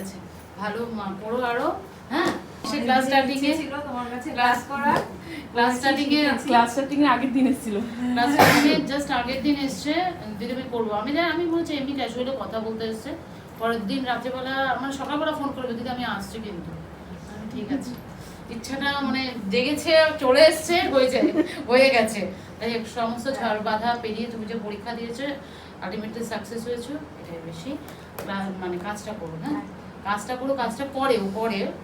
আছে, ভালো পড়ো আরো। হ্যাঁ, সে ক্লাস স্টার্টিং এ ছিল তোমার কাছে ক্লাস করা, ক্লাস স্টার্টিং এর আগের দিন এসেছিল। ক্লাস স্টার্টিং এ জাস্ট আগের দিন এসছে, দিদি আমি করবো, আমি জানি, আমি বলছি এমনি ক্যাজুয়ালি কথা বলতে এসছে। পরের দিন রাত্রেবেলা মানে সকালবেলা ফোন করবে, দিদি আমি আসছি কিন্তু। আমি ঠিক আছে, ইচ্ছাটা মানে জেগেছে, চলে এসছে, হয়ে গেছে। তাই সমস্ত ঝড় বাধা পেরিয়ে তুমি যে পরীক্ষা দিয়েছো আলটিমেটলি সাকসেস হয়েছো, এটাই বেশি। মানে কাজটা করো, হ্যাঁ কাজটা করো, কাজটা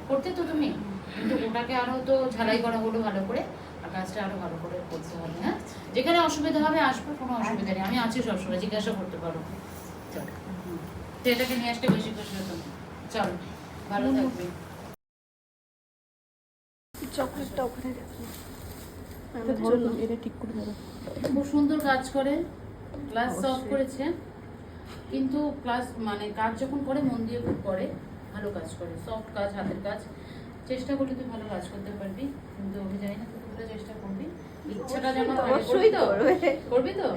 করতে তো তুমি, কিন্তু ওটাকে আরো তো ঝালাই করা হলো ভালো করে, আর কাজটা আরো ভালো করে করতে হবে। হ্যাঁ, যেখানে অসুবিধা হবে আসবে, কোনো অসুবিধা নেই, আমি আছি সবসময়, জিজ্ঞাসা করতে পারো। চল, তো এটাকে নিয়ে আসতে বেশি খুশি হতাম। চল, ভালো থাকবে। চকলেটটা ওখানে রাখো, এটা ঠিক করে ধরো। খুব সুন্দর কাজ করে, ক্লাস সলভ করেছে, কিন্তু ক্লাস মানে কাজ যখন করে মন দিয়ে খুব করে, ভালো কাজ করে, সফট কাজ, হাতের কাজ। চেষ্টা করলে তুই ভালো কাজ করতে পারবি, কিন্তু আমি জানি না কতটা চেষ্টা করবি, ইচ্ছাটা যেন অবশ্যই করবি তো,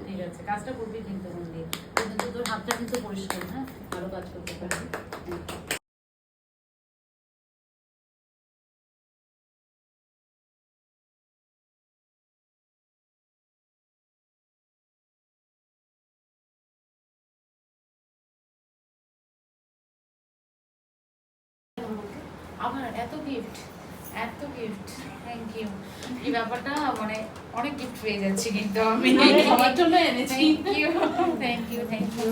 ঠিক আছে, কাজটা করবি কিন্তু মন দিয়ে, কিন্তু তোর হাতটা কিন্তু পরিষ্কার, হ্যাঁ ভালো কাজ করতে পারবি। আমার এত গিফট, থ্যাংক ইউ। এই ব্যাপারটা মানে অনেক গিফট পেয়ে যাচ্ছি কিন্তু আমি, সবার জন্য এনেছি। Thank you.